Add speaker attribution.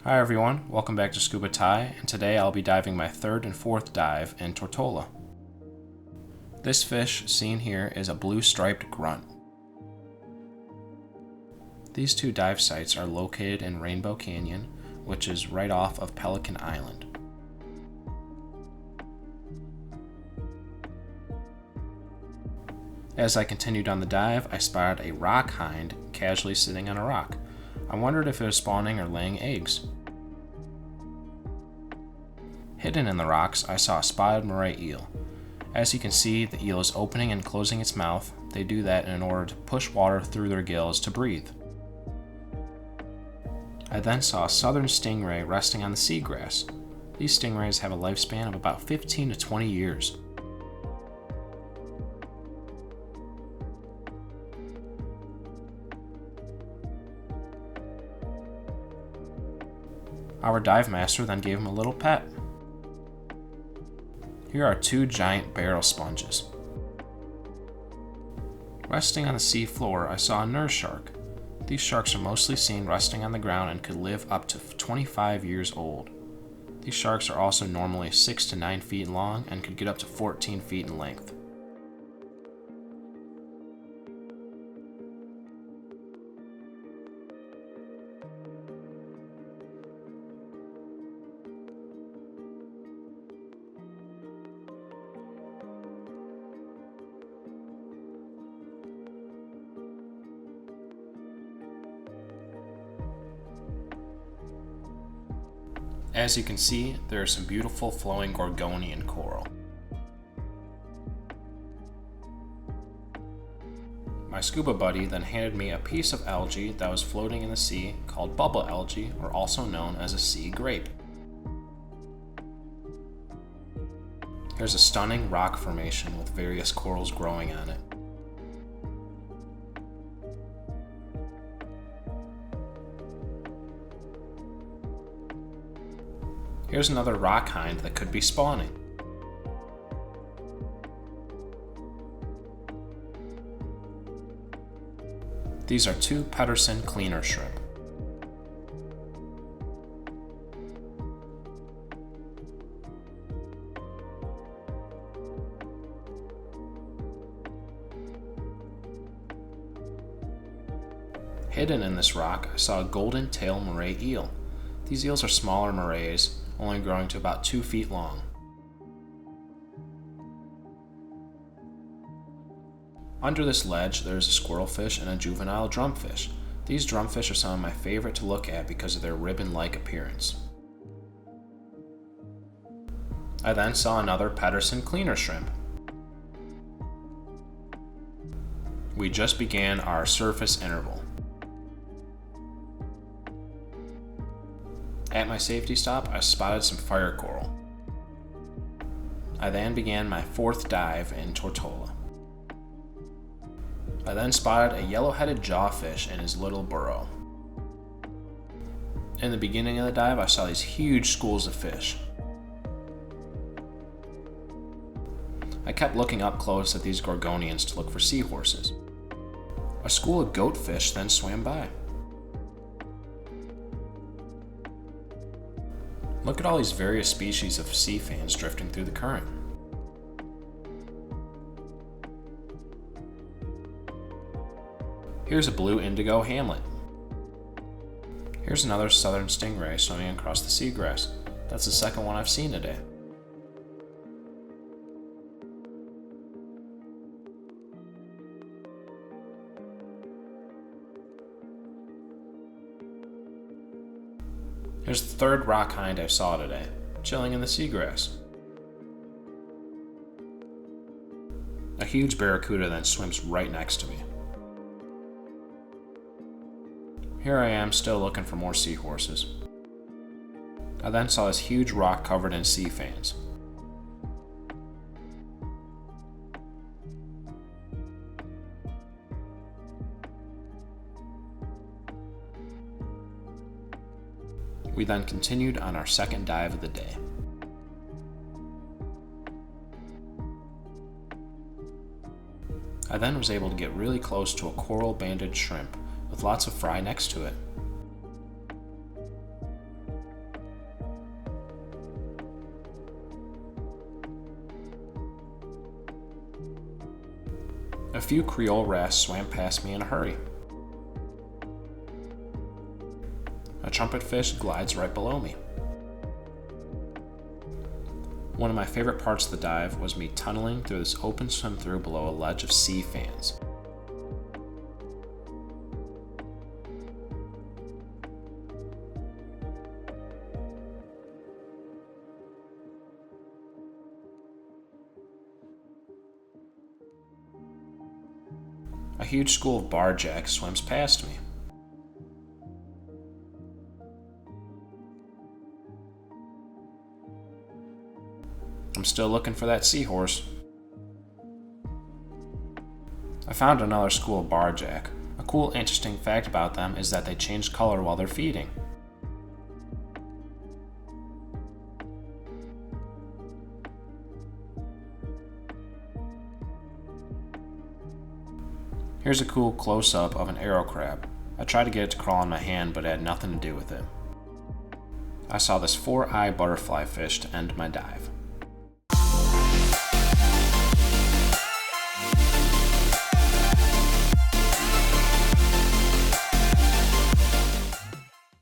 Speaker 1: Hi everyone, welcome back to ScubaTY, and today I'll be diving my third and fourth dive in Tortola. This fish seen here is a blue striped grunt. These two dive sites are located in Rainbow Canyon, which is right off of Pelican Island. As I continued on the dive, I spotted a rock hind casually sitting on a rock. I wondered if it was spawning or laying eggs. Hidden in the rocks, I saw a spotted moray eel. As you can see, the eel is opening and closing its mouth. They do that in order to push water through their gills to breathe. I then saw a southern stingray resting on the seagrass. These stingrays have a lifespan of about 15 to 20 years. Our dive master then gave him a little pet. Here are two giant barrel sponges. Resting on the sea floor, I saw a nurse shark. These sharks are mostly seen resting on the ground and could live up to 25 years old. These sharks are also normally 6 to 9 feet long and could get up to 14 feet in length. As you can see, there is some beautiful flowing gorgonian coral. My scuba buddy then handed me a piece of algae that was floating in the sea called bubble algae, or also known as a sea grape. Here's a stunning rock formation with various corals growing on it. Here's another rock hind that could be spawning. These are two Pedersen cleaner shrimp. Hidden in this rock, I saw a golden tail moray eel. These eels are smaller morays, only growing to about 2 feet long. Under this ledge, there is a squirrelfish and a juvenile drumfish. These drumfish are some of my favorite to look at because of their ribbon-like appearance. I then saw another Pedersen cleaner shrimp. We just began our surface interval. At my safety stop, I spotted some fire coral. I then began my fourth dive in Tortola. I then spotted a yellow-headed jawfish in his little burrow. In the beginning of the dive, I saw these huge schools of fish. I kept looking up close at these gorgonians to look for seahorses. A school of goatfish then swam by. Look at all these various species of sea fans drifting through the current. Here's a blue indigo hamlet. Here's another southern stingray swimming across the seagrass. That's the second one I've seen today. Here's the third rock hind I saw today, chilling in the seagrass. A huge barracuda then swims right next to me. Here I am still looking for more seahorses. I then saw this huge rock covered in sea fans. We then continued on our second dive of the day. I then was able to get really close to a coral-banded shrimp with lots of fry next to it. few Creole wrasse swam past me in a hurry. A trumpetfish glides right below me. One of my favorite parts of the dive was me tunneling through this open swim-through below a ledge of sea fans. A huge school of barjacks swims past me. I'm still looking for that seahorse. I found another school of barjack. A cool, interesting fact about them is that they change color while they're feeding. Here's a cool close-up of an arrow crab. I tried to get it to crawl on my hand, but it had nothing to do with it. I saw this 4-eye butterfly fish to end my dive.